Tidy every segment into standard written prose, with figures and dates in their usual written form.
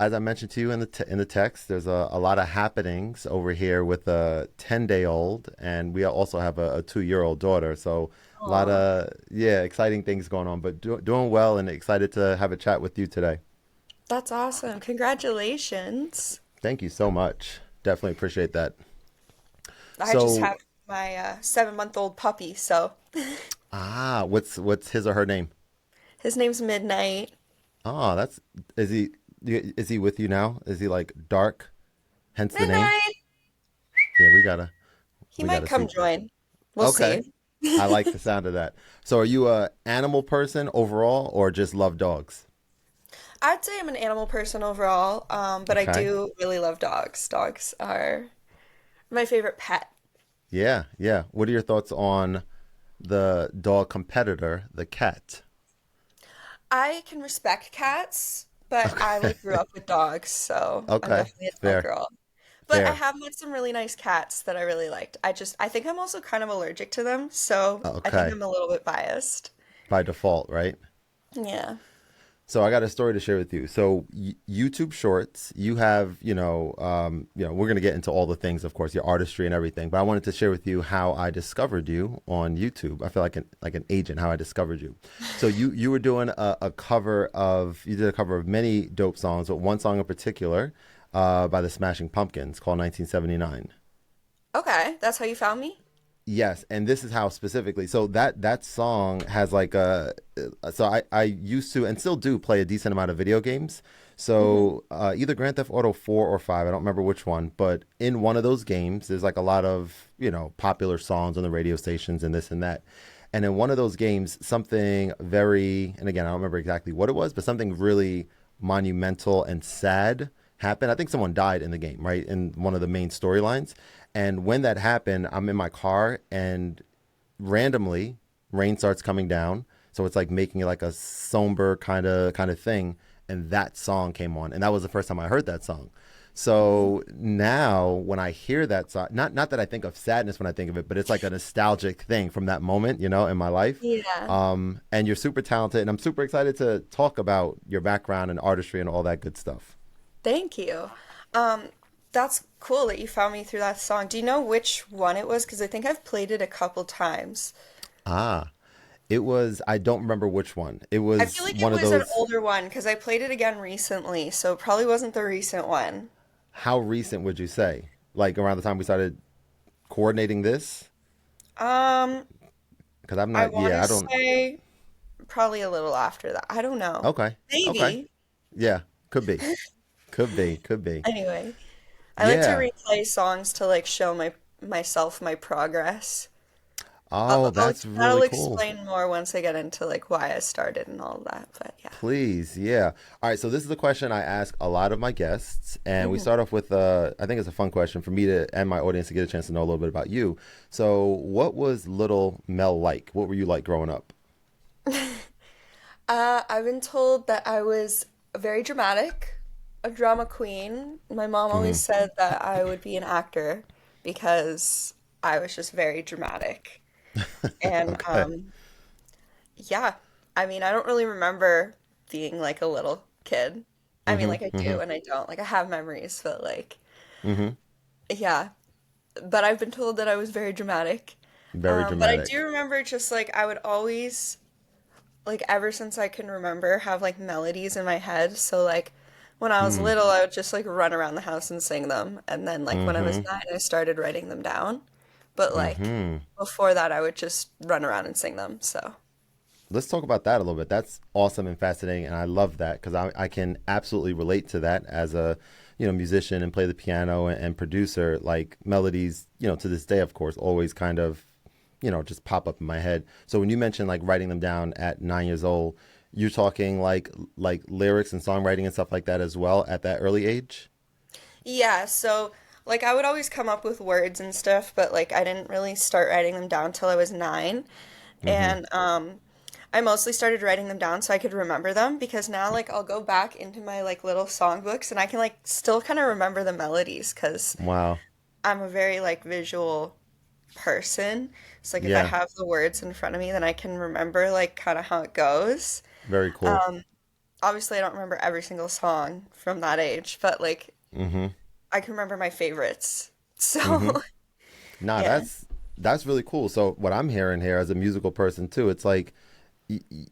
as I mentioned to you in the text, there's a lot of happenings over here with a 10-day-old, and we also have a 2-year-old daughter. So a lot Oh, of yeah, exciting things going on. But doing well and excited to have a chat with you today. that's awesome. Congratulations. Thank you so much. Definitely appreciate that. I just So, have my 7-month-old puppy, so what's his or her name? his name's Midnight. Oh, that's is he is he with you now? Is he like dark, hence the name? Midnight! Yeah, He we might gotta come see. join. We'll Okay. see. I like the sound of that. So are you a animal person overall or just love dogs? I'd say I'm an animal person overall, but I Okay. do really love dogs. Dogs are my favorite pet. Yeah, yeah. What are your thoughts on the dog competitor, the cat? I can respect cats, but I Okay. like grew up with dogs, so I'm Okay. definitely a dog Fair. girl. But I Fair. have met some really nice cats that I really liked. I think I'm also kind of allergic to them, so I think Okay. I'm a little bit biased. By default, right? Yeah. So I got a story to share with you. So YouTube Shorts, you have, we're gonna get into all the things, of course, your artistry and everything. But I wanted to share with you how I discovered you on YouTube. I feel like an agent how I discovered you. So you were doing you did a cover of many dope songs, but one song in particular, by the Smashing Pumpkins called 1979. Okay, that's how you found me? Yes, and this is how specifically. So that song has like a. So I used to and still do play a decent amount of video games. Hmm. So either Grand Theft Auto 4 or 5, I don't remember which one, but in one of those games, there's like a lot of popular songs on the radio stations and this and that. And in one of those games, something very, and again, I don't remember exactly what it was, but something really monumental and sad happened. I think someone died in the game, right? In one of the main storylines. And when that happened, I'm in my car and randomly rain starts coming down. So it's like making it like a somber kind of thing. And that song came on. And that was the first time I heard that song. So now when I hear that song, not that I think of sadness when I think of it, but it's like a nostalgic thing from that moment, in my life. Yeah. And you're super talented, and I'm super excited to talk about your background and artistry and all that good stuff. Thank you. Um, that's cool that you found me through that song. Do you know which one it was? Because I think I've played it a couple times. Ah, it was, I don't remember which one. It I feel was like it one of was an those, older one because I played it again recently, so it probably wasn't the recent one. how recent would you say? Like around the time we started coordinating this? Um, Because I'm I not, want yeah, to I don't. say probably a little after that. I don't know. Okay. Okay. Maybe. Yeah. Could be. Could be. Could be. Anyway, I like to Yeah. replay songs to like show myself my progress. Oh, I'll that's that'll really cool. explain more once I get into like why I started and all of that. But yeah. Please. Yeah. All right. So this is a question I ask a lot of my guests. And we Hmm. start off with, I think it's a fun question for me to and my audience to get a chance to know a little bit about you. So, what was little Mel like? What were you like growing up? I've been told that I was very dramatic, a drama queen. My mom always Hmm. said that I would be an actor because I was just very dramatic. And Okay. yeah, I mean, I don't really remember being like a little kid. I mean, Hmm. like I Hmm. do and I don't. Like I have memories, but like, Hmm. yeah. But I've been told that I was very dramatic. Very But I do dramatic. remember just like I would always like ever since I can remember have like melodies in my head. So like when I was Hmm. little, I would just like run around the house and sing them. And then like when I was Hmm. 9, I started writing them down. But like Hmm. before that, I would just run around and sing them. So Let's talk about that a little bit. That's awesome and fascinating, and I love that because I can absolutely relate to that as a musician and play the piano and producer. Like melodies, to this day, of course, always kind of just pop up in my head. So when you mentioned like writing them down at 9 years old, you're talking like lyrics and songwriting and stuff like that as well at that early age. yeah, so like I would always come up with words and stuff, but like I didn't really start writing them down till I was 9. Mm-hmm. And I mostly started writing them down so I could remember them because now like I'll go back into my like little songbooks and I can like still kind of remember the melodies because Wow. I'm a very like visual person. So like if I Yeah. have the words in front of me, then I can remember like kind of how it goes. Very cool. obviously I don't remember every single song from that age, but like Mm-hmm. I can remember my favorites. Mm-hmm. So, Nah, yeah. that's really cool. So what I'm hearing here as a musical person too, it's like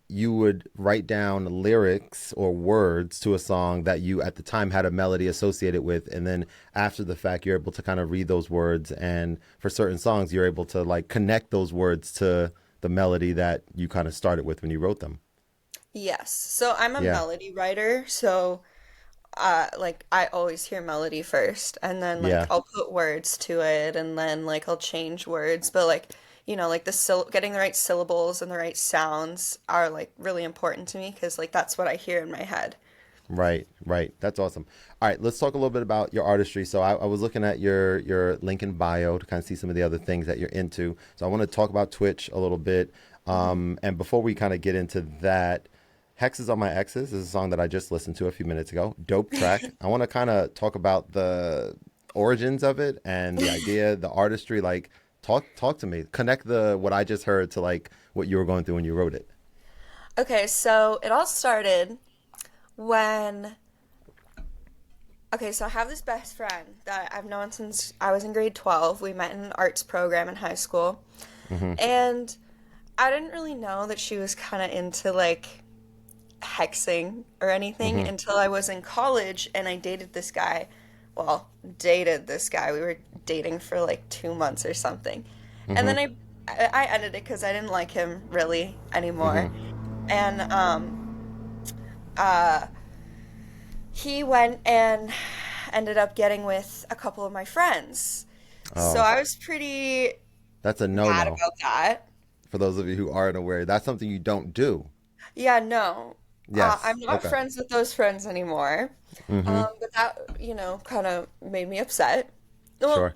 you would write down lyrics or words to a song that you at the time had a melody associated with, and then after the fact you're able to kind of read those words, and for certain songs you're able to like connect those words to the melody that you kind of started with when you wrote them. Yes. So I'm a Yeah. melody writer, so like I always hear melody first and then like Yeah. I'll put words to it and then like I'll change words, but like like getting the right syllables and the right sounds are like really important to me because like that's what I hear in my head. Right, right. That's awesome. All right, let's talk a little bit about your artistry. So I was looking at your link in bio to kind of see some of the other things that you're into. So I want to talk about Twitch a little bit. Mhm. And before we kind of get into that, Hexes on My Exes is a song that I just listened to a few minutes ago. Dope track. I want to kind of talk about the origins of it and the idea, the artistry. Like, talk to me. Connect the what I just heard to like what you were going through when you wrote it. Okay, so it all started when okay, so I have this best friend that I've known since I was in grade 12. We met in an arts program in high school. Mm-hmm. And I didn't really know that she was kind of into like hexing or anything Mm-hmm. until I was in college and I dated this guy. Well, dated this guy. We were dating for like 2 months or something. And Mm-hmm. then I ended it because I didn't like him really anymore. Mm-hmm. And uh he went and ended up getting with a couple of my friends. So Oh. I was pretty That's a no mad no. about that. For those of you who aren't aware, that's something you don't do. Yeah, no. I'm Yes. not Okay. friends with those friends anymore. Mm-hmm. But that, kind of made me upset. Well, Sure.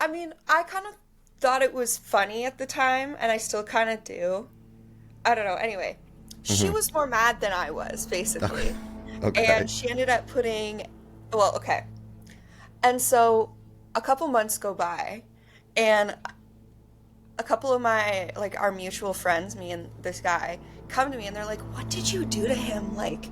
I mean, I kind of thought it was funny at the time, and I still kind of do. I don't know. Anyway, she Mm-hmm. was more mad than I was, Okay. basically. Okay. And she ended up well, okay. And so a couple months go by, and a couple of my like our mutual friends, me and this guy, come to me and they're like, "What did you do to him? Like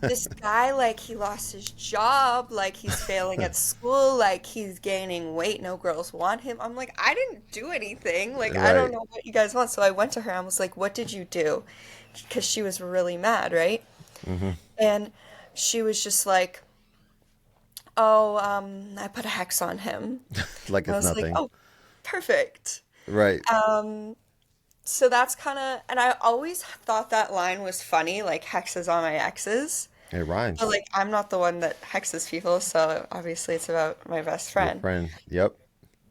this guy, like he lost his job, like he's failing at school, like he's gaining weight, no girls want him." I'm like, "I didn't do anything. Like I don't Right. know what you guys want." So I went to her and I was like, "What did you do?" Because she was really mad, right? Mm-hmm. And she was just like, "Oh, I put a hex on him." Like I it's was like, nothing. "Oh, perfect." Right. Um, So that's kind of, and I always thought that line was funny, like hexes on my exes. It But rhymes. like, I'm not the one that hexes people, so obviously it's about my best Your friend. friend. Yep.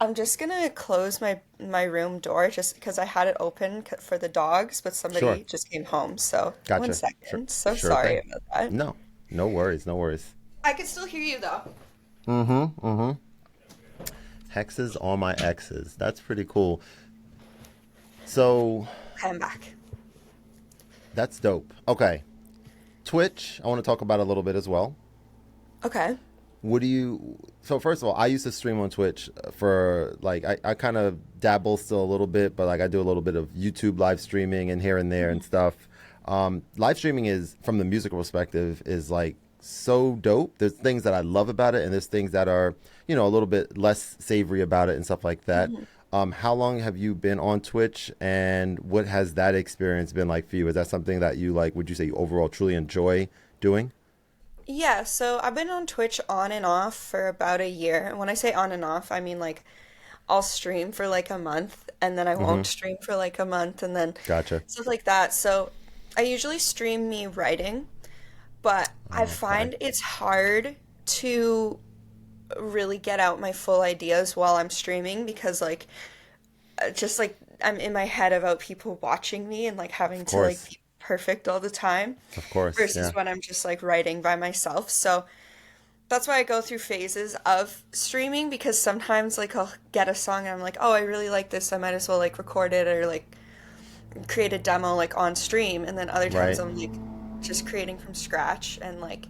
I'm just gonna close my room door just because I had it open for the dogs, but Sure. somebody just came home. So one Gotcha. Sure. second. So Sure sorry thing. about that. No. No worries. No worries. I can still hear you though. Mm-hmm. Mm-hmm. Hexes on my exes. That's pretty cool. So Okay, I'm back. that's dope. Okay. Twitch, I want to talk about a little bit as well. Okay. What do you so first of all, I used to stream on Twitch for like I kind of dabble still a little bit, but like I do a little bit of YouTube live streaming and here and there and stuff. Live streaming is from the musical perspective is like so dope. There's things that I love about it and there's things that are, a little bit less savory about it and stuff like that. Mhm. How long have you been on Twitch and what has that experience been like for you? Is that something that you like, would you say you overall truly enjoy doing? Yeah, so I've been on Twitch on and off for about a year. And when I say on and off, I mean like I'll stream for like a month and then I Mm-hmm. won't stream for like a month and then Gotcha. stuff like that. So I usually stream me writing, but I Okay. find it's hard to really get out my full ideas while I'm streaming because like just like I'm in my head about people watching me and like having Of to like course. be perfect all the time Of course. versus Yeah. when I'm just like writing by myself. So that's why I go through phases of streaming because sometimes like I'll get a song and I'm like, oh, I really like this. I might as well like record it or like create a demo like on stream. And then other times Right. I'm like just creating from scratch and like,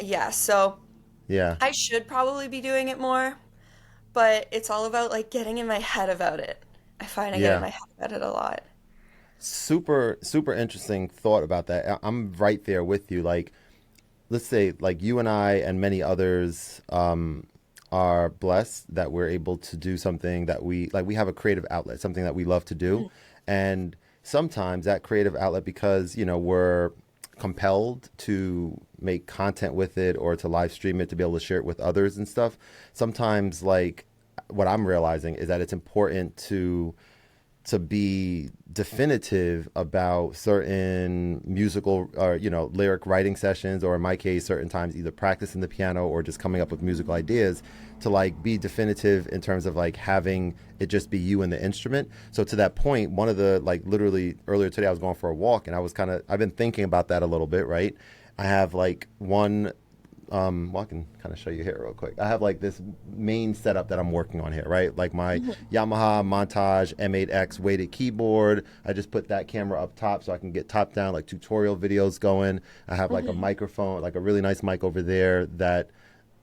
yeah. So Yeah. I should probably be doing it more, but it's all about like getting in my head about it. I find I get in Yeah. my head about it a lot. super interesting thought about that. I'm right there with you. Like, let's say, like you and I and many others are blessed that we're able to do something that we like. We have a creative outlet, something that we love to do, and sometimes that creative outlet, because we're compelled to make content with it or to live stream it to be able to share it with others and stuff. Sometimes, like what I'm realizing is that it's important to be definitive about certain musical or lyric writing sessions, or in my case certain times either practicing the piano or just coming up with musical ideas, to like be definitive in terms of like having it just be you and the instrument. So to that point, one of the like literally earlier today I was going for a walk, and I've been thinking about that a little bit, right? I have like one well, I can kind of show you here real quick. I have like this main setup that I'm working on here, right? Like my Yamaha Montage M8X weighted keyboard. I just put that camera up top so I can get top down like tutorial videos going. I have like a Hmm. microphone, like a really nice mic over there. That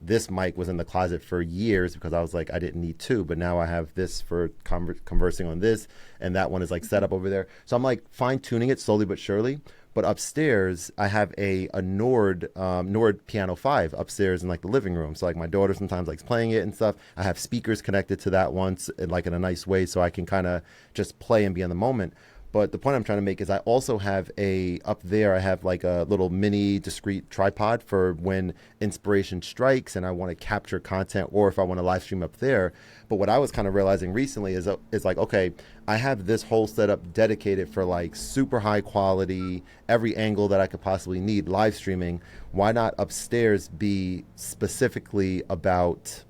this mic was in the closet for years because I was like, I didn't need two, but now I have this for conversing on this, and that one is like set up over there. So I'm like fine tuning it slowly but surely. But upstairs, I have a Nord Piano 5 upstairs in like the living room. So like my daughter sometimes likes playing it and stuff. I have speakers connected to that once, like in a nice way, so I can kind of just play and be in the moment. But the point I'm trying to make is I also have a up there. I have like a little mini discrete tripod for when inspiration strikes and I want to capture content, or if I want to live stream up there. But what I was kind of realizing recently is like, okay, I have this whole setup dedicated for like super high quality, every angle that I could possibly need live streaming. Why not upstairs be specifically about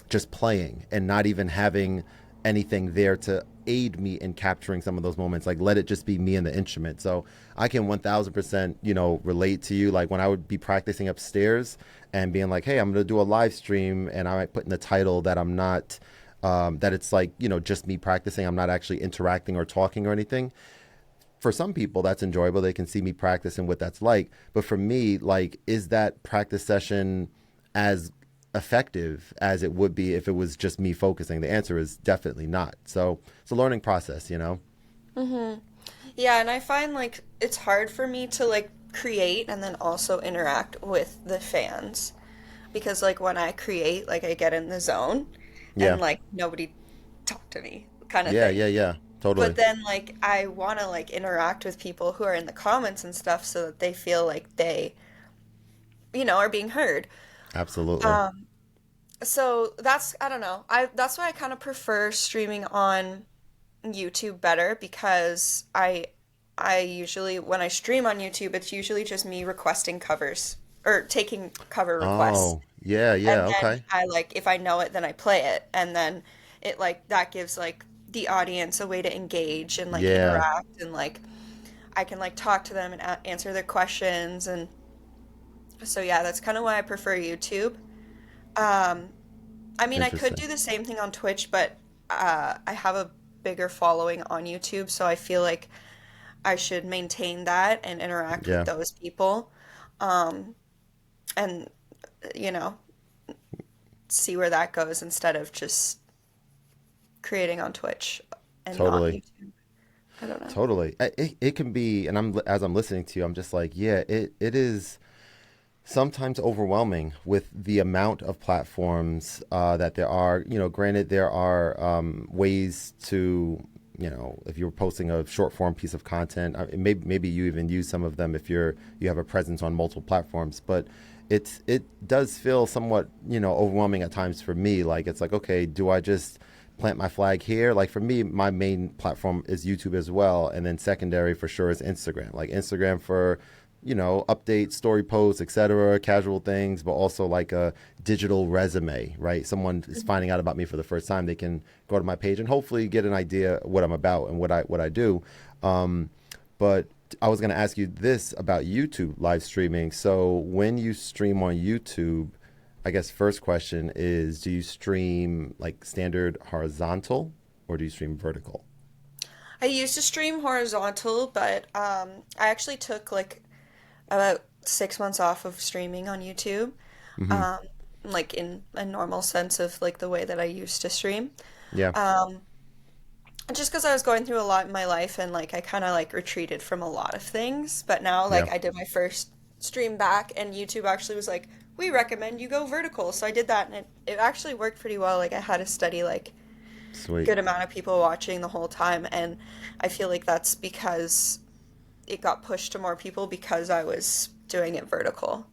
just playing and not even having anything there to aid me in capturing some of those moments? Like, let it just be me and the instrument. So I can 1000% relate to you. Like when I would be practicing upstairs and being like, hey, I'm gonna do a live stream, and I might put in the title that I'm not that it's like just me practicing, I'm not actually interacting or talking or anything. For some people that's enjoyable, they can see me practice and what that's like. But for me, like, is that practice session as effective as it would be if it was just me focusing? The answer is definitely not. So it's a learning process. Hmm. Yeah, and I find like it's hard for me to like create and then also interact with the fans because like when I create, like I get in the zone Yeah, and like nobody talk to me kind of yeah, thing. yeah, yeah, But totally. then like I want to like interact with people who are in the comments and stuff so that they feel like they, are being heard. Absolutely. Um, so that's I don't know. That's why I kind of prefer streaming on YouTube better because I usually when I stream on YouTube, it's usually just me requesting covers or taking cover requests. Oh, yeah, And yeah, then okay. I like if I know it, then I play it and then it like that gives like the audience a way to engage and like Yeah, interact and like I can like talk to them and answer their questions and so yeah, that's kind of why I prefer YouTube. Um, I mean, I could interesting. do the same thing on Twitch, but I have a bigger following on YouTube, so I feel like I should maintain that and interact with Yeah, those people, um, and you know, see where that goes instead of just creating on Twitch and not totally. YouTube. I don't know. Totally. It can be, and as I'm listening to you, I'm just like, yeah, it is sometimes overwhelming with the amount of platforms that there are. Granted, there are ways to, if you're posting a short form piece of content, maybe you even use some of them if you have a presence on multiple platforms. But it does feel somewhat overwhelming at times for me. Like it's like, okay, do I just plant my flag here? Like for me, my main platform is YouTube as well, and then secondary for sure is Instagram. Like Instagram for updates, story posts, etc., casual things, but also like a digital resume, right? Someone is finding out about me for the first time, they can go to my page and hopefully get an idea what I'm about and what I do. Um, but I was going to ask you this about YouTube live streaming. So when you stream on YouTube, I guess first question is, do you stream like standard horizontal or do you stream vertical? I used to stream horizontal, but I actually took like about 6 months off of streaming on YouTube, Mm-hmm. um, like in a normal sense of like the way that I used to stream. Yeah. Um, just because I was going through a lot in my life and like I kind of like retreated from a lot of things. But now Yeah. like I did my first stream back and YouTube actually was like, we recommend you go vertical. So I did that and it actually worked pretty well. Like I had a steady like Sweet. good amount of people watching the whole time. And I feel like that's because it got pushed to more people because I was doing it vertical.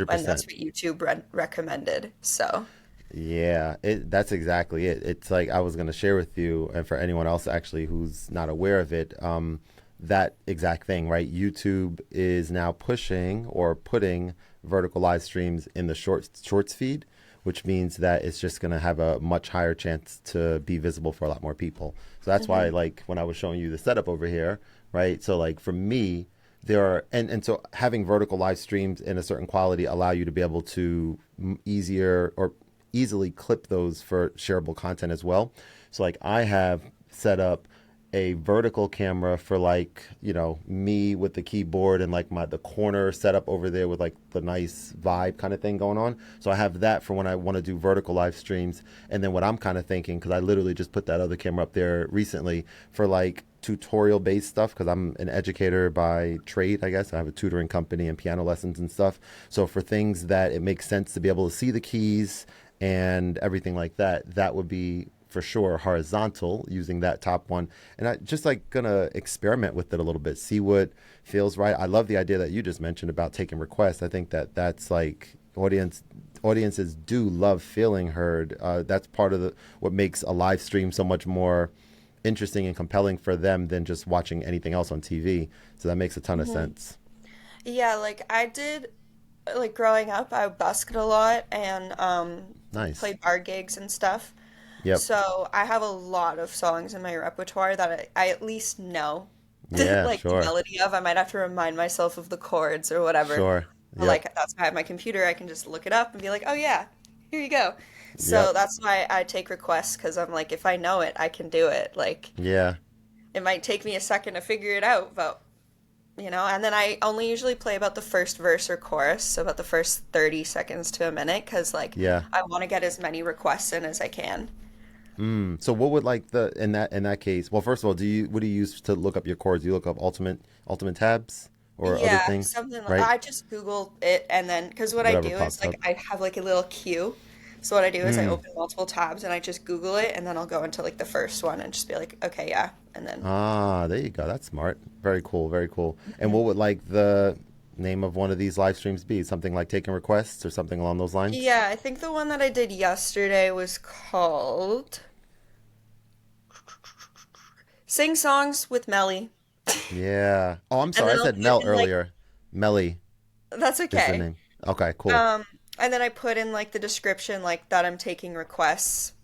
And that's 100%. what YouTube recommended. So, Yeah, that's exactly it. It's like I was going to share with you, and for anyone else actually who's not aware of it, that exact thing, right? YouTube is now pushing or putting vertical live streams in the shorts feed, which means that it's just going to have a much higher chance to be visible for a lot more people. So that's why, hmm like, when I was showing you the setup over here, right? So, like, for me, there are, and so having vertical live streams in a certain quality allow you to be able to easier or easily clip those for shareable content as well. So like I have set up a vertical camera for like, me with the keyboard and like the corner set up over there with like the nice vibe kind of thing going on. So I have that for when I want to do vertical live streams. And then what I'm kind of thinking, because I literally just put that other camera up there recently for like tutorial based stuff, because I'm an educator by trade, I guess. I have a tutoring company and piano lessons and stuff. So for things that it makes sense to be able to see the keys and everything like that, that would be for sure horizontal using that top one. And I just like gonna experiment with it a little bit, see what feels right. I love the idea that you just mentioned about taking requests. I think that that's like audiences do love feeling heard. That's part of what makes a live stream so much more interesting and compelling for them than just watching anything else on TV. So that makes a ton of hmm sense. Yeah, like I did, like growing up, I busked a lot and Nice. played bar gigs and stuff. Yep. So I have a lot of songs in my repertoire that I at least know, Yeah, like the sure. melody of. I might have to remind myself of the chords or whatever. Sure. But Yep. like that's why I have my computer. I can just look it up and be like, oh yeah, here you go. So Yep. that's why I take requests because I'm like, if I know it, I can do it. Like Yeah. it might take me a second to figure it out, but and then I only usually play about the first verse or chorus, so about the first 30 seconds to a minute, because like Yeah. I want to get as many requests in as I can. So what would like the in that case? Well, first of all, what do you use to look up your chords? Do you look up ultimate tabs or other Yeah, things, something like right? I just Google it and then because what I Whatever do is pops like up. I have like a little queue. So what I do is I Mm. open multiple tabs and I just Google it and then I'll go into like the first one and just be like, okay, yeah, and then Ah, there you go. That's smart. Very cool. Very cool. And Mhm. what would like the name of one of these live streams be? Something like taking requests or something along those lines? Yeah, I think the one that I did yesterday was called Sing Songs with Melly. Yeah. Oh, I'm And sorry. I then I'll said put Mel in like earlier. Melly that's is the okay. name. Okay, cool. Um, and then I put in like the description like that I'm taking requests.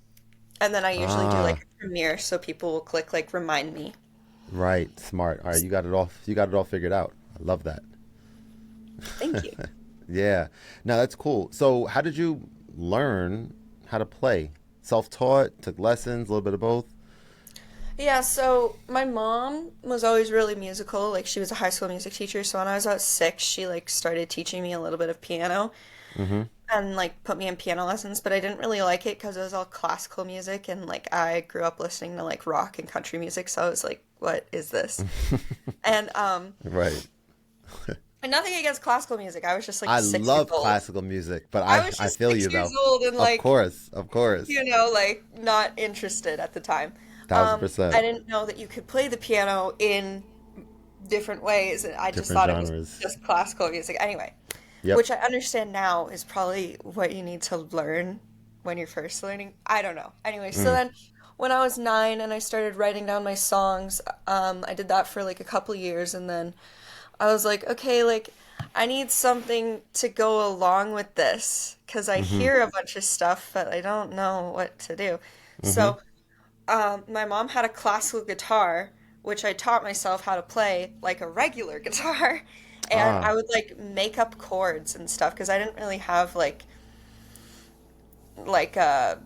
And then I usually do like Ah, a premiere so people will click like remind me. right. Smart. All right, you got it all. You got it all figured out. I love that. Thank you. Yeah. No, that's cool. So, how did you learn how to play? Self-taught, took lessons, a little bit of both. Yeah, so my mom was always really musical. Like she was a high school music teacher, so when I was about 6, she like started teaching me a little bit of piano Mm-hmm. and like put me in piano lessons, but I didn't really like it because it was all classical music and like I grew up listening to like rock and country music, so I was like, what is this? And Right. and nothing against classical music. I was just like I 6 years love old. classical music, but I was I just feel you 6 years though. old and Of like course, of course. like not interested at the time. Thousand I percent. didn't know that you could play the piano in different ways, and I just Different thought it was genres. just classical music. Anyway, Yep. which I understand now is probably what you need to learn when you're first learning. I don't know. Anyway, so Mm. then when I was 9 and I started writing down my songs, I did that for like a couple years, and then I was like, okay, like I need something to go along with this because I Mm-hmm. hear a bunch of stuff, but I don't know what to do. Mm-hmm. So my mom had a classical guitar, which I taught myself how to play like a regular guitar. And Ah. I would like make up chords and stuff because I didn't really have like a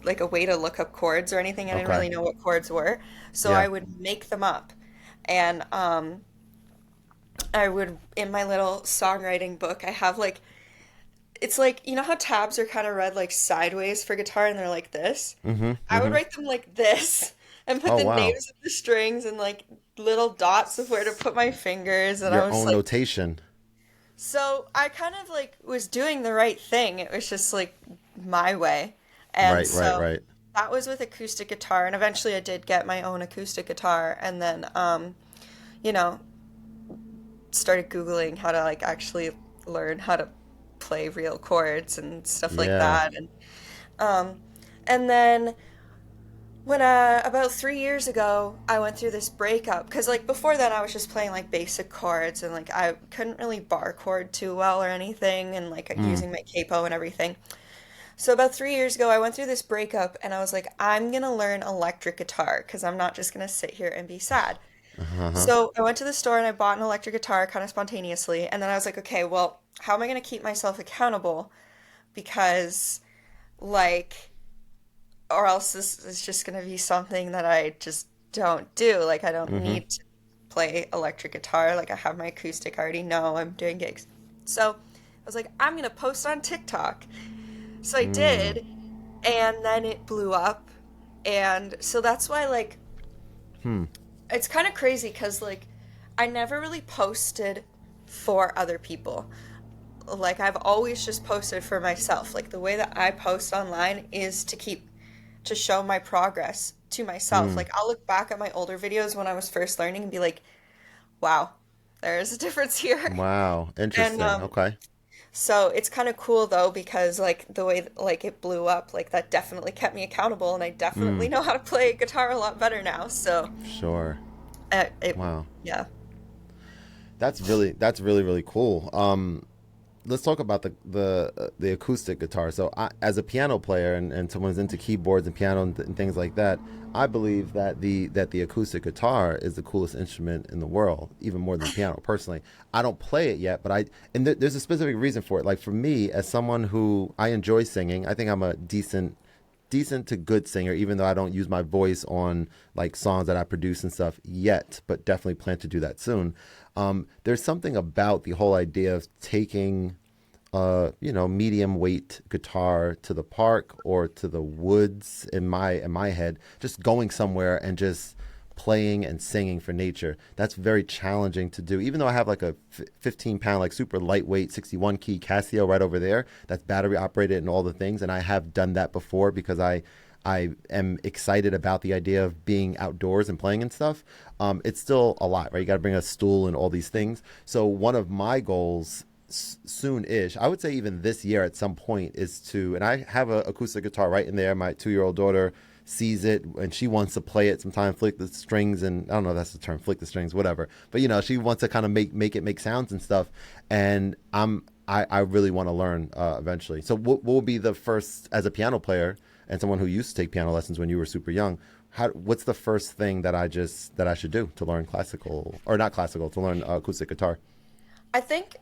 like a way to look up chords or anything. I didn't Okay. really know what chords were. So Yeah. I would make them up. And I would in my little songwriting book, I have like it's like you know how tabs are kind of read like sideways for guitar and they're like this? Mm-hmm. I would Mm-hmm. write them like this and put Oh, the wow. names of the strings and like little dots of where to put my fingers. And I Your was own like, notation. so I kind of like was doing the right thing. It was just like my way. And Right, right, so right. that was with acoustic guitar. And eventually I did get my own acoustic guitar. And then, you know, started Googling how to like actually learn how to play real chords and stuff like Yeah. that. Um, and then when about 3 years ago, I went through this breakup because like before then I was just playing like basic chords and like I couldn't really bar chord too well or anything and like Mm. using my capo and everything. So about 3 years ago, I went through this breakup and I was like, I'm gonna learn electric guitar because I'm not just gonna sit here and be sad. Uh-huh. So I went to the store and I bought an electric guitar kind of spontaneously, and then I was like, okay, well, how am I gonna keep myself accountable? Because like or else this is just going to be something that I just don't do. Like, I don't Mm-hmm. need to play electric guitar. Like, I have my acoustic. I already know I'm doing gigs. So I was like, I'm going to post on TikTok. So I Mm. did, and then it blew up. And so that's why, like, Hmm. it's kind of crazy because, like, I never really posted for other people. Like, I've always just posted for myself. Like, the way that I post online is to show my progress to myself. Mm. Like I'll look back at my older videos when I was first learning and be like, wow, there is a difference here. Wow. And Interesting. Okay. so it's kind of cool though because like the way like it blew up, like that definitely kept me accountable and I definitely Mm. know how to play guitar a lot better now. So Sure. it Wow. yeah. That's really really cool. Let's talk about the acoustic guitar. So, as a piano player and someone who's into keyboards and piano and things like that, I believe that the acoustic guitar is the coolest instrument in the world, even more than the piano. Personally, I don't play it yet, but there's a specific reason for it. Like for me, as someone who I enjoy singing, I think I'm a decent to good singer, even though I don't use my voice on like songs that I produce and stuff yet, but definitely plan to do that soon. There's something about the whole idea of taking medium weight guitar to the park or to the woods in my head, just going somewhere and just playing and singing for nature. That's very challenging to do. Even though I have like a 15 pound, like super lightweight 61 key Casio right over there, that's battery operated and all the things. And I have done that before because I am excited about the idea of being outdoors and playing and stuff. It's still a lot, right? You got to bring a stool and all these things. So one of my goals soon-ish, I would say even this year at some point, is to, and I have a acoustic guitar right in there. My 2-year-old daughter sees it and she wants to play it sometime, flick the strings, and I don't know if that's the term, flick the strings, whatever. But she wants to kind of make it make sounds and stuff. And I really want to learn eventually. So what will be the first, as a piano player and someone who used to take piano lessons when you were super young? What's the first thing that I should do to learn classical, or not classical, to learn acoustic guitar? I think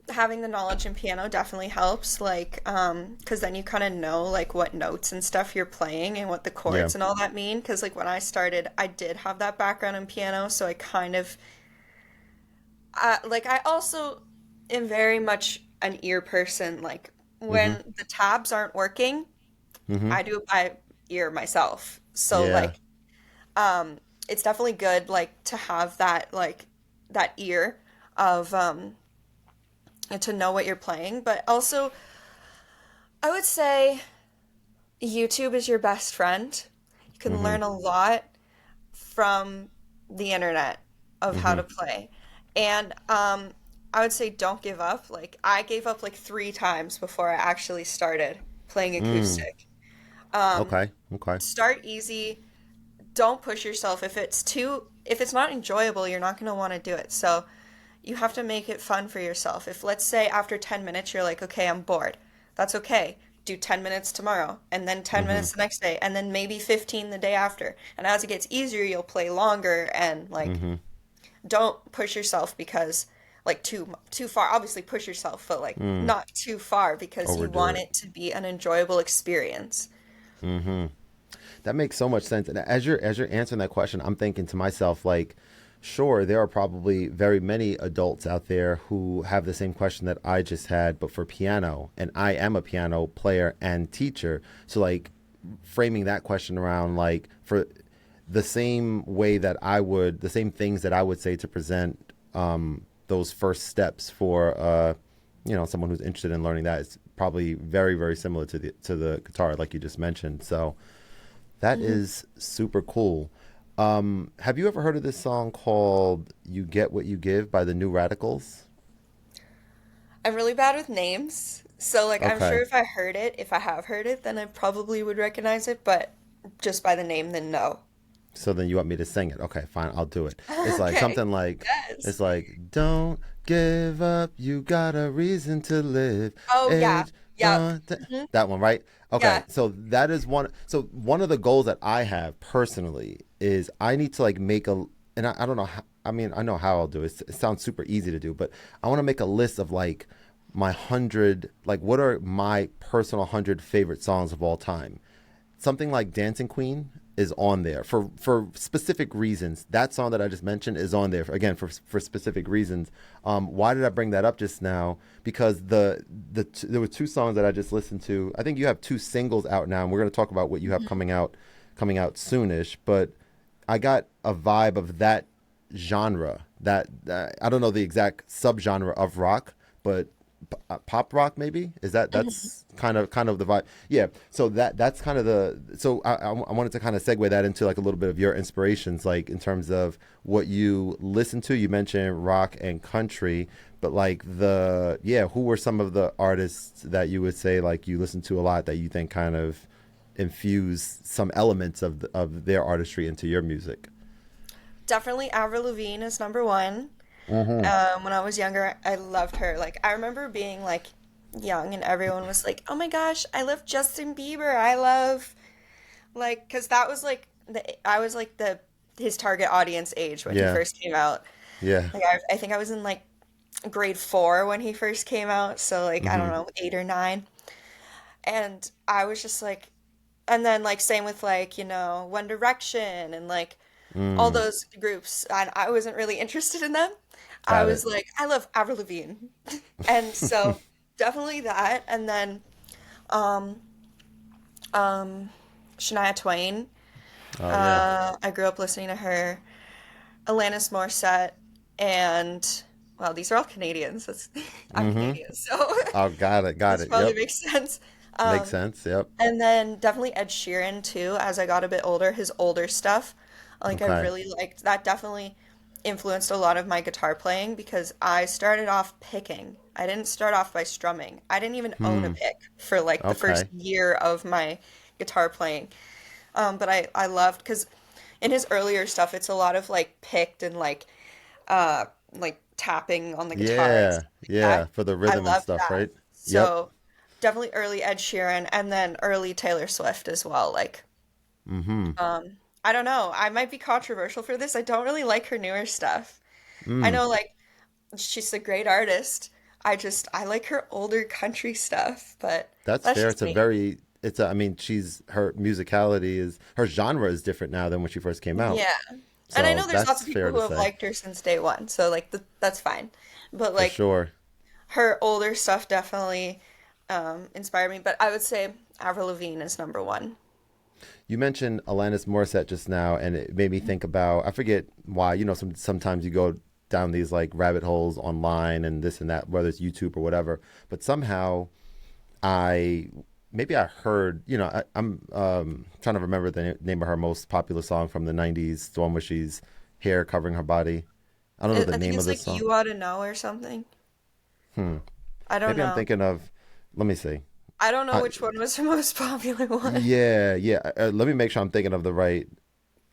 having the knowledge in piano definitely helps like because then you kind of know like what notes and stuff you're playing and what the Yeah. chords and all that mean because like when I started I did have that background in piano so I kind of like I also am very much an ear person like Mm-hmm. when the tabs aren't working Mm-hmm. I do it by ear myself so Yeah. like um it's definitely good like to have that like that ear of and to know what you're playing. But also, I would say YouTube is your best friend. You can Mm-hmm. learn a lot from the internet of how Mm-hmm. to play. And I would say don't give up. Like, I gave up like 3 times before I actually started playing Mm. acoustic. Um, Okay. Okay. Start easy. Don't push yourself. If it's not enjoyable, you're not going to want to do it. So you have to make it fun for yourself. If let's say after 10 minutes you're like, okay, I'm bored. That's okay. Do 10 minutes tomorrow and then 10 Mm-hmm. minutes the next day and then maybe 15 the day after. And as it gets easier, you'll play longer and like Mm-hmm. don't push yourself because like too far. Obviously push yourself, but like Mm. not too far because you Overdo want it. it to be an enjoyable experience. Mm-hmm. That makes so much sense. And as you're answering that question, I'm thinking to myself, like, sure, there are probably very many adults out there who have the same question that I just had, but for piano. And I am a piano player and teacher. So like framing that question around like for the same way that I would, the same things that I would say to present those first steps for someone who's interested in learning that is probably very very similar to the guitar like you just mentioned. So that Mhm. is super cool. Have you ever heard of this song called "You Get What You Give" by the New Radicals? I'm really bad with names. So like I'm Okay. sure if I heard it, if I have heard it, then I probably would recognize it, but just by the name, then no. So then you want me to sing it? Okay, fine, I'll do it. It's like Okay. something like, Yes. it's like, don't give up, you got a reason to live. Oh yeah. Age Yep. Hmm. that one, right? Okay, Yeah. so that is one. So one of the goals that I have personally is I need to like make a, and I don't know how, I mean, I know how I'll do it. It sounds super easy to do, but I want to make a list of like my 100, like what are my personal 100 favorite songs of all time. Something like Dancing Queen is on there for specific reasons. That song that I just mentioned is on there again for specific reasons. Why did I bring that up just now? Because there were two songs that I just listened to. I think you have two singles out now, and we're going to talk about what you have Mhm. coming out soonish. But I got a vibe of that genre. That I don't know the exact subgenre of rock, but pop rock maybe is Mhm. that's kind of the vibe. Yeah, so that's kind of the, so I wanted to kind of segue that into like a little bit of your inspirations, like in terms of what you listen to. You mentioned rock and country, but like the, yeah, who were some of the artists that you would say like you listen to a lot that you think kind of infuse some elements of their artistry into your music? Definitely Avril Lavigne is number one. Mm-hmm. When I was younger, I loved her. Like I remember being like young and everyone was like, "Oh my gosh, I love Justin Bieber. I love like because that was like the I was like the his target audience age when he Yeah, first came out. yeah. Like I think I was in like grade 4 when he first came out, so like I don't Mm-hmm. know, 8 or 9. And I was just like, and then like same with like, One Direction and like all Mm, those groups, and I wasn't really interested in them. I got it. was like, I love Avril Lavigne. And so definitely that. And then um um Shania Twain. Oh yeah. I grew up listening to her, Alanis Morissette, and well, these are all Canadians. I'm Mm-hmm. Canadian, so Oh, got it. Got this it. probably Yep. makes sense. Makes Um, sense. Yep. and then definitely Ed Sheeran too, as I got a bit older, his older stuff. Like I Okay. really liked that, definitely influenced a lot of my guitar playing because I started off picking. I didn't start off by strumming. I didn't even own a Hmm. pick for like the first Okay. year of my guitar playing. But I loved because in his earlier stuff, it's a lot of like picked and uh like tapping on the guitar and Yeah. stuff like Yeah. that. For the I rhythm and loved stuff, that. right? Yep. So definitely early Ed Sheeran and then early Taylor Swift as well. Like, Mm-hmm. I don't know. I might be controversial for this. I don't really like her newer stuff. I Mm. know like she's a great artist. I like her older country stuff, but That's that's fair. just It's a me. very, it's a, I mean, her musicality is, her genre is different now than when she first came out. Yeah. And I So know there's lots that's of people fair who to have say, liked her since day one, so like that's fine. But for like sure. her older stuff definitely inspired me. But I would say Avril Lavigne is number one. You mentioned Alanis Morissette just now, and it made me think about, I forget why, sometimes you go down these like rabbit holes online and this and that, whether it's YouTube or whatever, but somehow I maybe I heard, I'm trying to remember the name of her most popular song from the 90s, the one where she's hair covering her body. I don't know the I think name of it's the like song. You Ought to Know or something. Hmm. I don't Maybe I'm know. thinking of, let me see. I don't know I, which one was the most popular one. yeah, yeah. Let me make sure I'm thinking of the right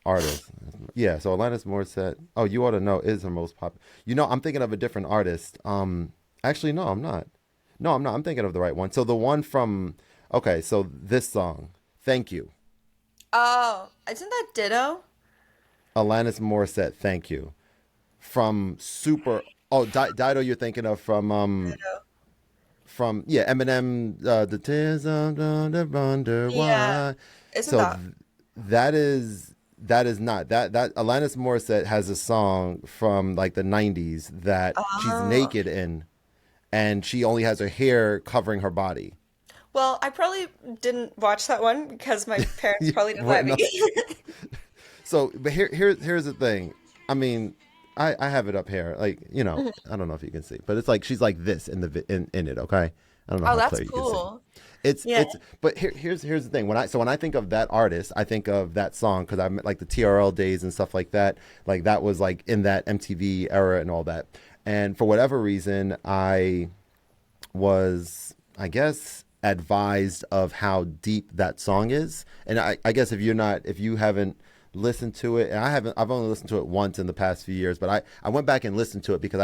artist. Yeah, so Alanis Morissette. Oh, You Ought to Know is her most popular. I'm thinking of a different artist. Actually, no, I'm not. No, I'm not. I'm thinking of the right one. So the one from, okay, so this song, Thank You. Oh, isn't that Ditto? Alanis Morissette, Thank You. From Super, oh, Dido you're thinking of Ditto. from yeah, Eminem, The Tears of the Wonder Yeah, Why. isn't So that? that is not that Alanis Morissette has a song from like the 90s that she's Oh. naked in, and she only has her hair covering her body. Well, I probably didn't watch that one because my parents Yeah, probably didn't right, let me. no. but here's the thing. I mean, I have it up here. Like, I don't know if you can see, but it's like she's like this in in it. Okay, I don't know Oh, how that's clear you can see. cool. It's Yeah. it's. But here's the thing. When I think of that artist, I think of that song because I'm like the TRL days and stuff like that. Like that was like in that MTV era and all that. And for whatever reason, I was, I guess, advised of how deep that song is. And I guess if you haven't listened to it, and I've only listened to it once in the past few years, but I went back and listened to it because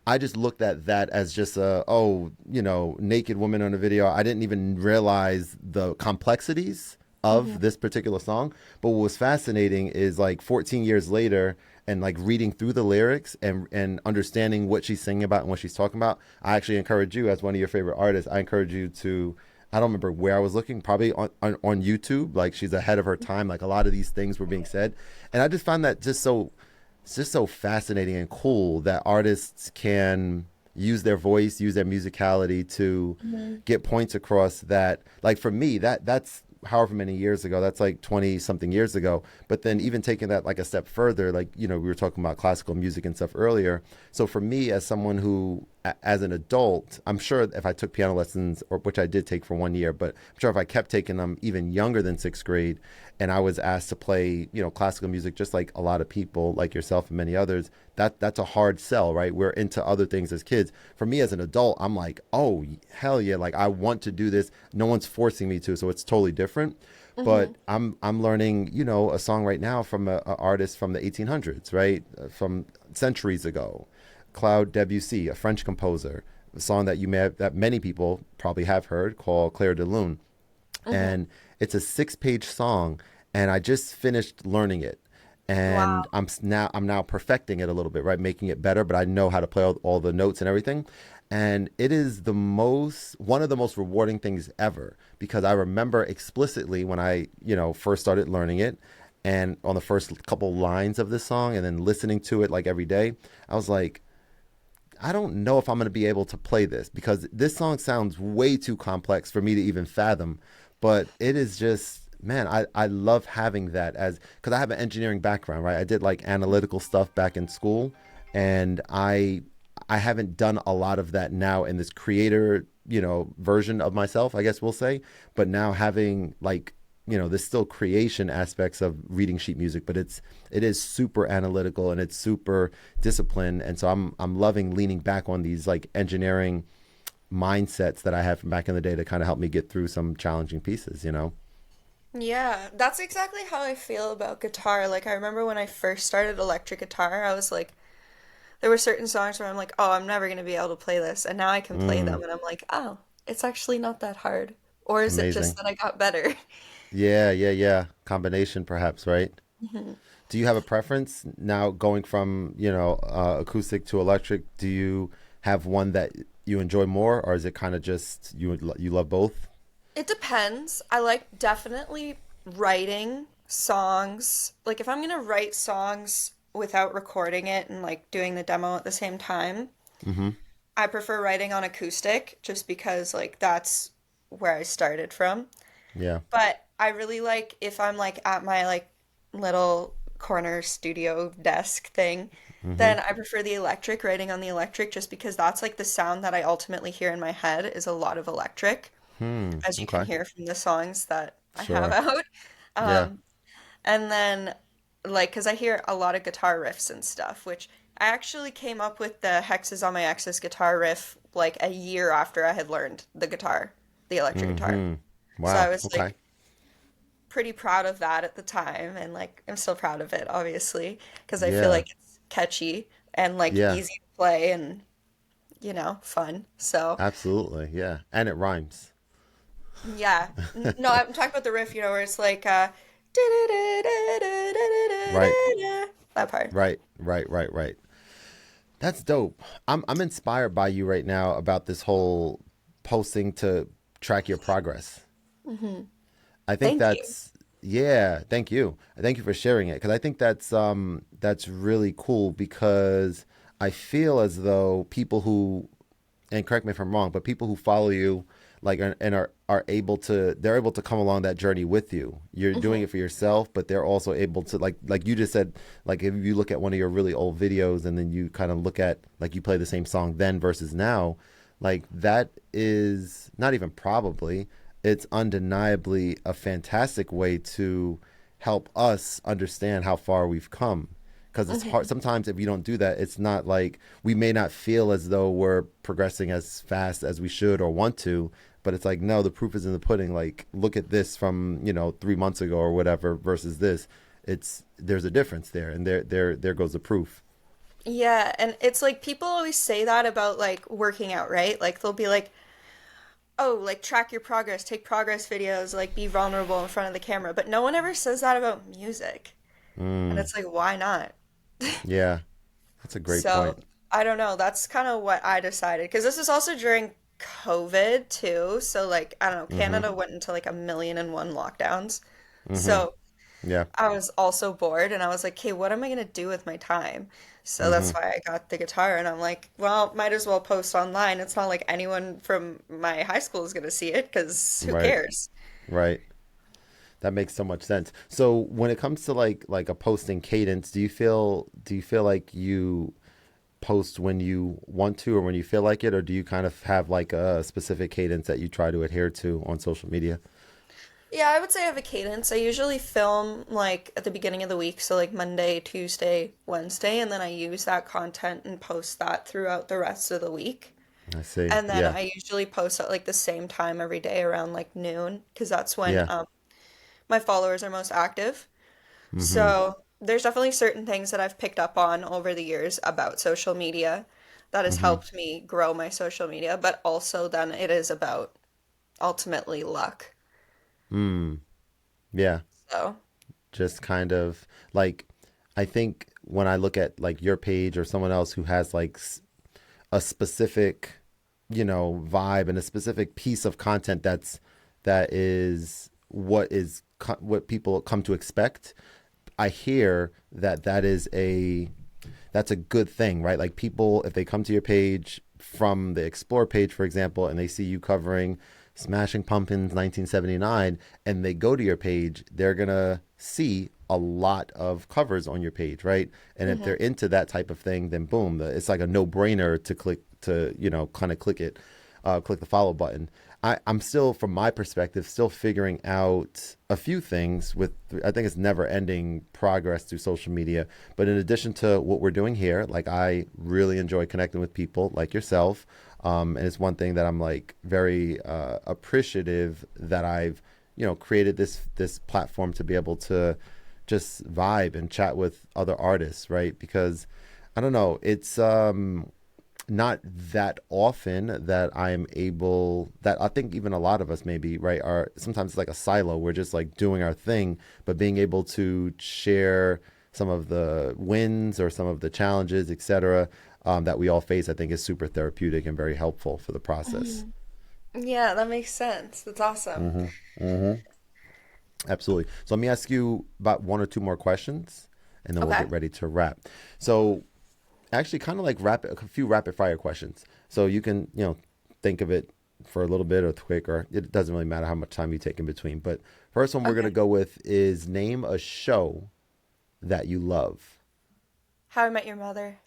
I just looked at that as just naked woman on a video. I didn't even realize the complexities Hmm. of this particular song. But what was fascinating is like 14 years later and like reading through the lyrics and understanding what she's singing about and what she's talking about. I actually encourage you, as one of your favorite artists, I encourage you to, I don't remember where I was looking, probably on YouTube. Like she's ahead of her time. Like a lot of these things were being said. And I just found that it's just so fascinating and cool that artists can use their voice, use their musicality to Hmm. get points across that, like for me, that's however many years ago, that's like 20 something years ago. But then even taking that like a step further, like, we were talking about classical music and stuff earlier. So for me, as someone who, as an adult, I'm sure if I took piano lessons, or which I did take for 1 year, but I'm sure if I kept taking them even younger than sixth grade, and I was asked to play, classical music, just like a lot of people, like yourself and many others, that's a hard sell, right? We're into other things as kids. For me as an adult, I'm like, oh hell yeah, like I want to do this. No one's forcing me to, so it's totally different. But Hmm. I'm learning, a song right now from a artist from the 1800s, right, from centuries ago, Claude Debussy, a French composer. A song that that many people probably have heard, called Clair de Lune. Hmm. And it's a 6-page song, and I just finished learning it, and Wow. I'm now perfecting it a little bit, right, making it better. But I know how to play all the notes and everything, and it is one of the most rewarding things ever, because I remember explicitly when I first started learning it, and on the first couple lines of this song, and then listening to it like every day, I was like, I don't know if I'm going to be able to play this because this song sounds way too complex for me to even fathom. But it is just, man, I love having that as, because I have an engineering background, right? I did like analytical stuff back in school, and I haven't done a lot of that now in this creator, version of myself, I guess we'll say. But now having like, there's still creation aspects of reading sheet music, but it is super analytical and it's super disciplined. And so I'm loving leaning back on these like engineering mindsets that I had from back in the day to kind of help me get through some challenging pieces. Yeah, that's exactly how I feel about guitar. Like, I remember when I first started electric guitar, I was like, there were certain songs where I'm like, oh, I'm never going to be able to play this. And now I can play Mm, them, and I'm like, oh, it's actually not that hard. Or is it just amazing. that I got better? Yeah, yeah, yeah. Combination perhaps, right? Mhm. Do you have a preference now going from, acoustic to electric? Do you have one that you enjoy more, or is it kind of just you love both? It depends. I like definitely writing songs. Like, if I'm going to write songs without recording it and like doing the demo at the same time, Mm-hmm. I prefer writing on acoustic just because like that's where I started from. Yeah. But I really like if I'm like at my like little corner studio desk thing, Mm-hmm. then I prefer the electric, writing on the electric just because that's like the sound that I ultimately hear in my head is a lot of electric, Hmm. as you can Okay. hear from the songs that I have Sure. out. Yeah. Um, and then, like, because I hear a lot of guitar riffs and stuff, which I actually came up with the Hexes on My X's guitar riff like a year after I had learned the guitar, the electric guitar. Mm-hmm. So I Wow. was Okay. like pretty proud of that at the time, and like I'm still proud of it, obviously, because I feel Yeah. like it's catchy and like Yeah. easy to play and fun. So Absolutely. Yeah. And it rhymes. yeah, no, I'm talking about the riff, where it's like Right. that part. Right. Right. Right. Right. That's dope. I'm inspired by you right now about this whole posting to track your progress. Hmm. I think Thank you. that's, yeah, thank you. Thank you for sharing it because I think that's really cool because I feel as though people who and correct me if I'm wrong, but people who follow you like and are able to they're able to come along that journey with you. You're doing Hmm. it for yourself, but they're also able to like you just said, like if you look at one of your really old videos and then you kind of look at like you play the same song then versus now, like that is not even probably, it's undeniably a fantastic way to help us understand how far we've come, because it's hard Hmm. sometimes if you don't do that. It's not like we may not feel as though we're progressing as fast as we should or want to, but it's like no, the proof is in the pudding. Like look at this from 3 months ago or whatever versus this. It's there's a difference there, and there goes the proof. Yeah, and it's like people always say that about like working out, right? Like they'll be like, "Oh, like track your progress, take progress videos, like be vulnerable in front of the camera." But no one ever says that about music. And Mm, it's like, why not? yeah, that's a great So, point. I don't know. That's kind of what I decided because this is also during COVID too. So like, I don't know, Mm-hmm. Canada went into like 1,000,001 lockdowns. Mm-hmm. So Yeah. I was also bored and I was like, "Okay, what am I gonna do with my time?" So that's Mm-hmm. why I got the guitar and I'm like, well, might as well post online. It's not like anyone from my high school is gonna see it because who Right. cares? Right. That makes so much sense. So when it comes to like a posting cadence, do you feel like you post when you want to or when you feel like it, or do you kind of have like a specific cadence that you try to adhere to on social media? Yeah, I would say I have a cadence. I usually film like at the beginning of the week, so like Monday, Tuesday, Wednesday, and then I use that content and post that throughout the rest of the week. I see. And then Yeah. I usually post at like the same time every day around like noon because that's when Yeah. my followers are most active. Mm-hmm. So there's definitely certain things that I've picked up on over the years about social media that has Mm-hmm. helped me grow my social media, but also then it is about ultimately luck. Mm. Yeah. So, Just kind of like I think when I look at like your page or someone else who has like a specific, vibe and a specific piece of content that is what people come to expect. I hear that's a good thing, right? Like people, if they come to your page from the Explore page, for example, and they see you covering Smashing Pumpkins 1979, and they go to your page, they're gonna see a lot of covers on your page, right? And if they're mhm. into that type of thing, then boom, it's like a no brainer to click to kind of click it, click the follow button. I'm still, from my perspective, still figuring out a few things with, I think it's never ending progress through social media. But in addition to what we're doing here, like I really enjoy connecting with people like yourself. And it's one thing that I'm like very appreciative that I've, created this platform to be able to just vibe and chat with other artists, right? Because I don't know, it's not that often that I'm able, that I think even a lot of us maybe, right, are sometimes it's like a silo. We're just like doing our thing, but being able to share some of the wins or some of the challenges, etc., that we all face, I think is super therapeutic and very helpful for the process. Mhm. Yeah, that makes sense. That's awesome. Mm-hmm. Mm-hmm. Absolutely. So let me ask you about one or two more questions, and then we'll Okay. get ready to wrap. So actually kind of like a few rapid fire questions. So you can, think of it for a little bit or quick, or it doesn't really matter how much time you take in between. But first one we're going to Okay. go with is name a show that you love. How I Met Your Mother.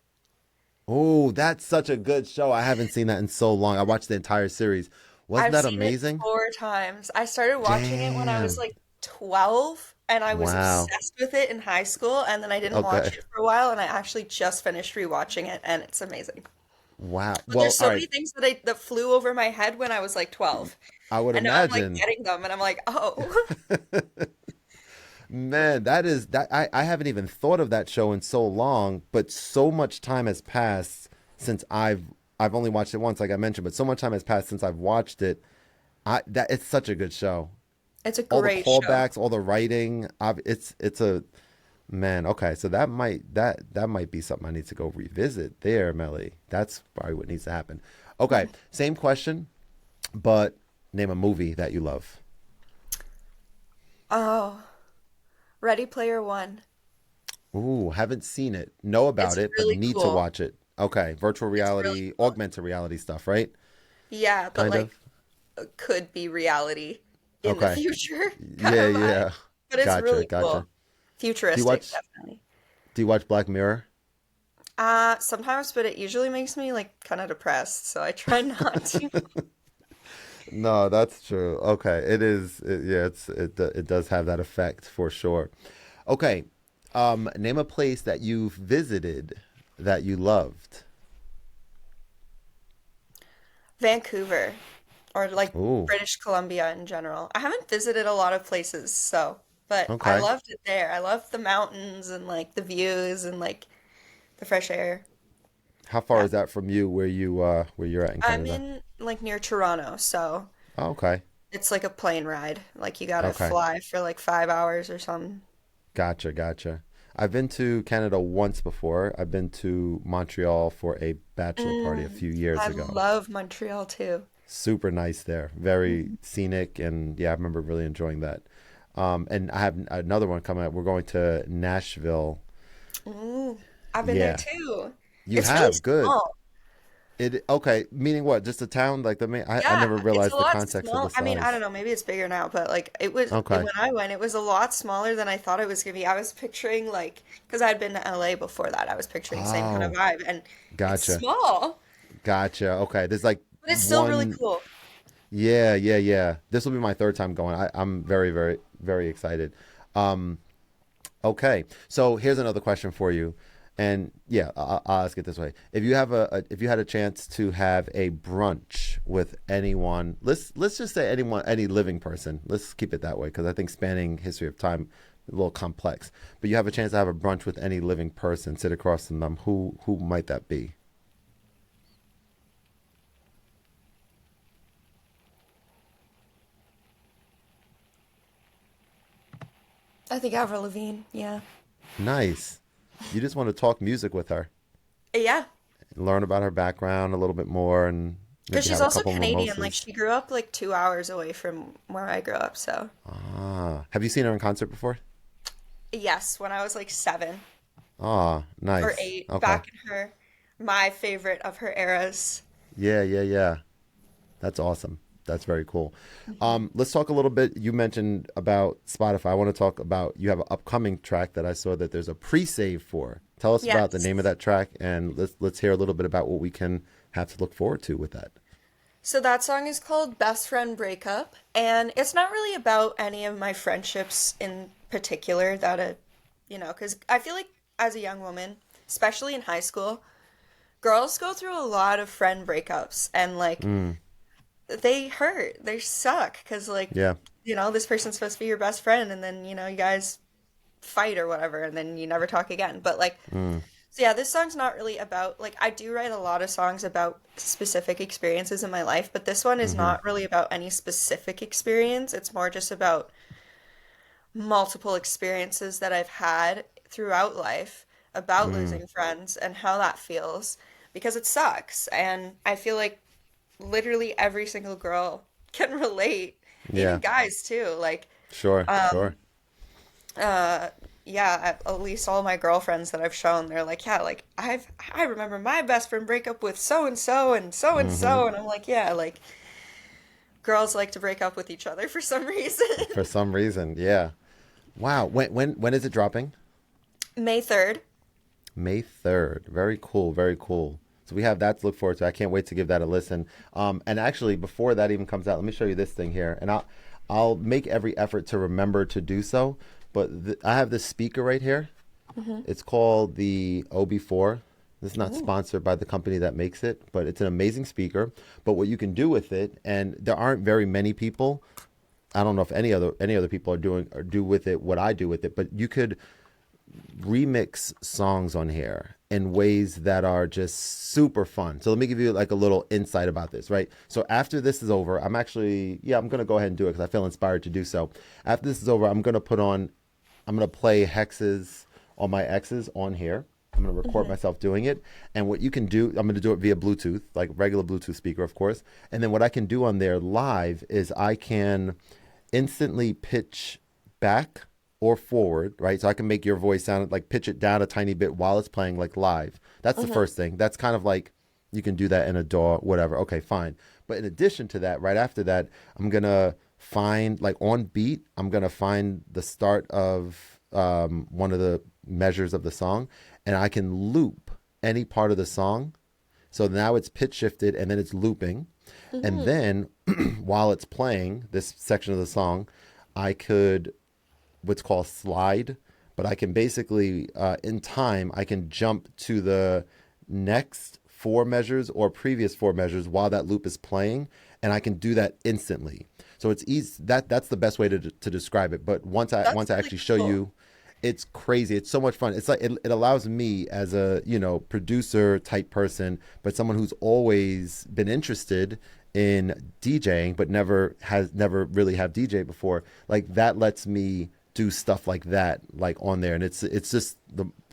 Oh, that's such a good show. I haven't seen that in so long. I watched the entire series. Wasn't I've that seen it amazing? 4 times. I started watching it when I was Damn. like 12 and I was Wow. obsessed with it in high school and then I didn't Okay. watch it for a while and I actually just finished rewatching it and it's amazing. Wow. But there's Well, all so right. many things that flew over my head when I was like 12. I would And now I'm like imagine. getting them and I'm like, "Oh." Man, that is that I haven't even thought of that show in so long, but so much time has passed since I've only watched it once, like I mentioned, but so much time has passed since I've watched it. I that it's such a good show. It's a All the great show. callbacks, all the writing, it's a man. Okay, so that might be something I need to go revisit there, Melly. That's probably what needs to happen. Okay, same question, but name a movie that you love. Oh, Ready Player One. Ooh, haven't seen it. Know It's about it, but really need to cool. watch it. Okay, virtual It's really reality, cool. augmented reality stuff, right? Yeah, but Kind like of. could be reality in the Okay. future kind Yeah, of vibe. yeah. But it's Gotcha, really gotcha. cool. Do you Futuristic, watch definitely. do you watch Black Mirror? Sometimes, but it usually makes me like kind of depressed, so I try not to. No, that's true. Okay, it is. Yeah, it does have that effect for sure. Okay, name a place that you've visited that you loved. Vancouver or like Ooh, British Columbia in general. I haven't visited a lot of places, so, but I okay. loved it there. I loved the mountains and like the views and like the fresh air. How far Yeah. is that from you where you're at in I'm Canada? in like near Toronto, so Oh, okay. it's like a plane ride. Like you gotta Okay. fly for like 5 hours or something. Gotcha, gotcha. I've been to Canada once before. I've been to Montreal for a bachelor party a Mm, few years I ago. love Montreal too. Super nice there. Very Mhm. scenic, and yeah, I remember really enjoying that. And I have another one coming up. We're going to Nashville. Ooh, I've been there Yeah, too. you It's really have. Good. small. It okay, meaning what? Just a town like the main I Yeah, never it's a realized the lot context of the small. I mean, I don't size. know, maybe it's bigger now, but like Okay. when I went, it was a lot smaller than I thought it was gonna be. I was picturing like, because I'd been to LA before that, I was picturing the same kind of Oh, vibe, and it's gotcha. small, Gotcha. Okay. There's like but it's still really one. cool. Yeah, yeah, yeah. This will be my third time going. I'm very, very, very excited. Um, okay. So here's another question for you. And yeah, I'll ask it this way. If you have if you had a chance to have a brunch with anyone, let's just say anyone, any living person. Let's keep it that way because I think spanning history of time a little complex. But you have a chance to have a brunch with any living person, sit across from them. Who might that be? I think Avril Lavigne, yeah. Nice. You just want to talk music with her, Yeah, learn about her background a little bit more, and because maybe she's have a also couple Canadian. Like mimosas. she grew up like 2 hours away from where I grew up, so Ah, have you seen her in concert before? yes, when I was like 7 Ah, or nice. 8, Okay. back in her my favorite of her eras. Yeah, yeah, yeah. That's awesome. That's very cool. Mhm. Let's talk a little bit. You mentioned about Spotify. I want to talk about you have an upcoming track that I saw that there's a pre-save for. Tell us about the name of Yes. that track, and let's hear a little bit about what we can have to look forward to with that. So that song is called Best Friend Breakup, and it's not really about any of my friendships in particular because I feel like as a young woman, especially in high school, girls go through a lot of friend breakups and like Mm, they hurt, they suck because yeah. this person's supposed to be your best friend and then, you guys fight or whatever and then you never talk again. But like Mm, so yeah, this song's not really about like I do write a lot of songs about specific experiences in my life, but this one is mm-hmm, not really about any specific experience. It's more just about multiple experiences that I've had throughout life about mm, losing friends and how that feels because it sucks. And I feel like literally every single girl can relate, even yeah. guys too. Like Sure, um sure. uh yeah, at least all my girlfriends that I've shown, they're like, yeah, like I remember my best friend break up with so and so and so and Mm-hmm. so, and I'm like, yeah, like girls like to break up with each other for some reason. For some reason, yeah. Wow. When is it dropping? May 3rd. May 3rd. Very cool, very cool. So we have that to look forward to. I can't wait to give that a listen. And actually, before that even comes out, let me show you this thing here, and I'll make every effort to remember to do so. But I have this speaker right here. Hmm. It's called the OB4. This is not Ooh. sponsored by the company that makes it, but it's an amazing speaker. But what you can do with it, and there aren't very many people. I don't know if any other people are doing or do with it what I do with it, but you could remix songs on here in ways that are just super fun. So let me give you like a little insight about this, right? So after this is over, I'm going to go ahead and do it because I feel inspired to do so. After this is over, I'm going to play hexes on my X's on here. I'm going to record Hmm. myself doing it. And what you can do, I'm going to do it via Bluetooth, like regular Bluetooth speaker, of course. And then what I can do on there live is I can instantly pitch back or forward, right? So I can make your voice sound like pitch it down a tiny bit while it's playing like live. That's the Hmm. first thing. That's kind of like you can do that in a DAW, whatever. Okay, fine. But in addition to that, right after that, I'm gonna find like on beat, I'm gonna find the start of one of the measures of the song, and I can loop any part of the song. So now it's pitch shifted and then it's looping. And Hmm. then while it's playing this section of the song, I could what's called slide, but I can basically, in time, I can jump to the next four measures or previous four measures while that loop is playing, and I can do that instantly. So it's easy. That's the best way to describe it. But That's once I really actually show cool. you, it's crazy. It's so much fun. It's like it allows me as a producer type person, but someone who's always been interested in DJing, but never really have DJ before. Like that lets me do stuff like that, like on there, and it's just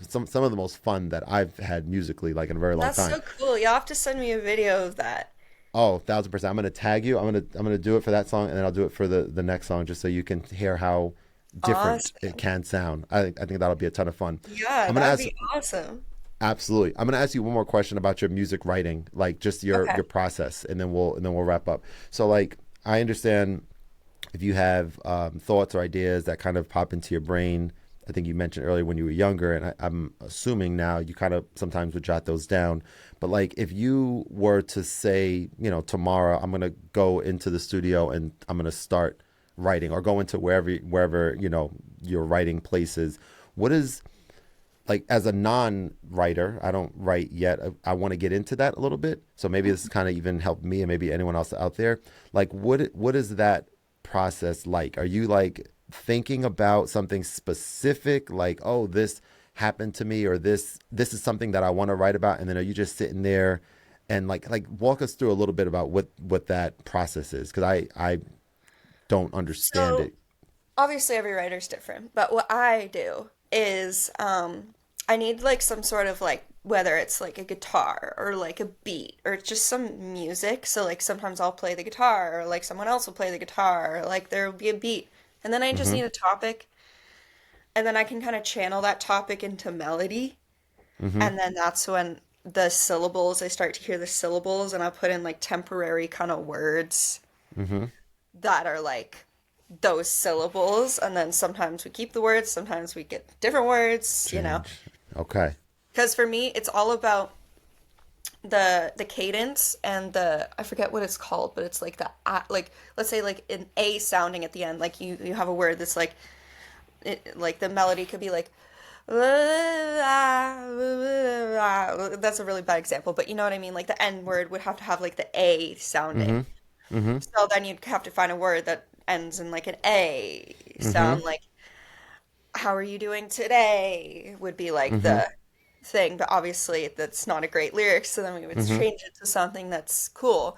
some of the most fun that I've had musically, like in a very long That's time. so cool. You'll have to send me a video of that. Oh, 1,000%. I'm gonna tag you. I'm gonna do it for that song, and then I'll do it for the next song, just so you can hear how different it Awesome. can sound. I think that'll be a ton of fun. Yeah, I'm gonna that would ask be awesome. Absolutely. I'm gonna ask you one more question about your music writing, like just Okay. your process, and then we'll wrap up. So like I understand if you have thoughts or ideas that kind of pop into your brain. I think you mentioned earlier when you were younger, and I'm assuming now you kind of sometimes would jot those down. But like, if you were to say, tomorrow I'm gonna go into the studio and I'm gonna start writing, or go into wherever your writing place is, what is like as a non-writer, I don't write yet. I want to get into that a little bit. So maybe this kind of even helped me and maybe anyone else out there. Like what is that process like? Are you like thinking about something specific like, oh, this happened to me, or this is something that I want to write about, and then are you just sitting there and like walk us through a little bit about what that process is, because I don't understand So it. obviously every writer's different, but what I do is I need like some sort of like whether it's like a guitar or like a beat or just some music. So like sometimes I'll play the guitar or like someone else will play the guitar or like there will be a beat. And then I just Mm-hmm. need a topic and then I can kind of channel that topic into melody. Mm-hmm. And then that's when the syllables, I start to hear the syllables and I put in like temporary kind of words Mm-hmm. that are like those syllables, and then sometimes we keep the words, sometimes we get different words, Change. Okay. because for me it's all about the cadence and the I forget what it's called, but it's like like let's say like an a sounding at the end, like you have a word that's like like the melody could be like that's a really bad example, but you know what I mean, like the N word would have to have like the a sounding. Mm-hmm. Mm-hmm. So then you'd have to find a word that ends in like an A Mm-hmm. sound, like how are you doing today would be like Mm-hmm. the thing, but obviously that's not a great lyric, so then we would Mm-hmm. change it to something that's cool,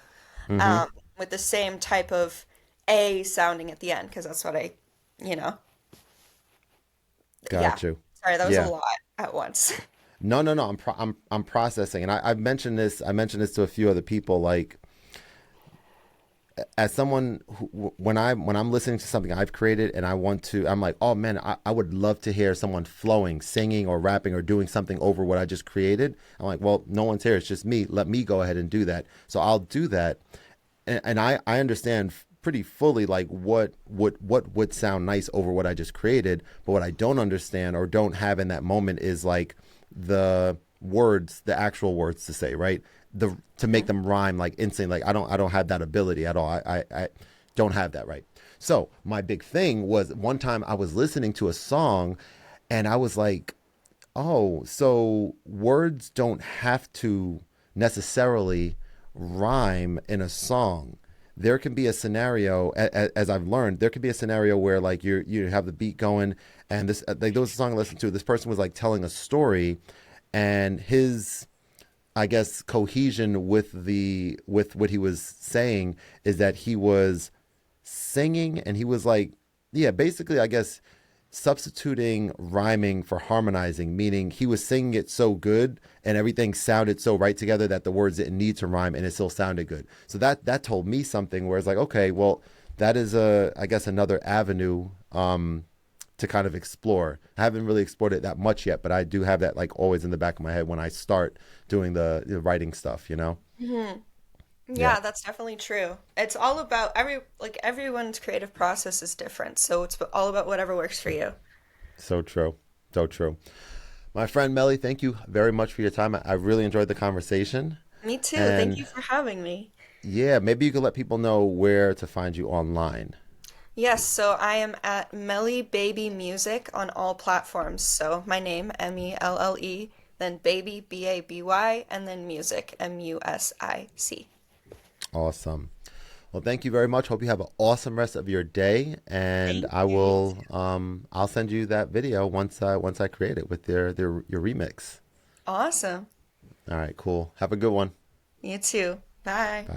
Mm-hmm. um, with the same type of A sounding at the end, because that's what you know, yeah. Got you. Sorry, that was a Yeah. lot at once. No, no, no. I'm processing, and I've mentioned this. I mentioned this to a few other people. Like, as someone who, when I'm listening to something I've created, and I'm like, oh man, I would love to hear someone flowing, singing, or rapping, or doing something over what I just created. I'm like, well, no one's here. It's just me. Let me go ahead and do that. So I'll do that, and I understand pretty fully like what would sound nice over what I just created. But what I don't understand or don't have in that moment is like the words, the actual words to say, right? The to make Mhm. them rhyme like instantly. Like I don't have that ability at all. I don't have that, right. So my big thing was one time I was listening to a song, and I was like, oh, so words don't have to necessarily rhyme in a song. There can be a scenario, as I've learned, there could be a scenario where like you have the beat going, and this like there was a song I listened to. This person was like telling a story, and his I guess cohesion with what he was saying is that he was singing, and he was like, yeah, basically I guess substituting rhyming for harmonizing, meaning he was singing it so good and everything sounded so right together that the words didn't need to rhyme and it still sounded good. So that told me something where it's like, okay, well, that is a I guess another avenue to kind of explore. I haven't really explored it that much yet, but I do have that like always in the back of my head when I start doing the writing stuff, you know? Hmm. Yeah, Yeah, that's definitely true. It's all about everyone's creative process is different, so it's all about whatever works for you. so true. So true. My friend Melly, thank you very much for your time. I really enjoyed the conversation. Me too. Thank And you for having me. yeah, maybe you could let people know where to find you online. Yes, so I am at Melle Baby Music on all platforms. So my name, Melle, then baby, Baby, and then music, Music. Awesome. Well, thank you very much. Hope you have an awesome rest of your day, and Thank you. You too. I'll send you that video once I create it with your remix. Awesome. All right, cool. Have a good one. You too. Bye. Bye.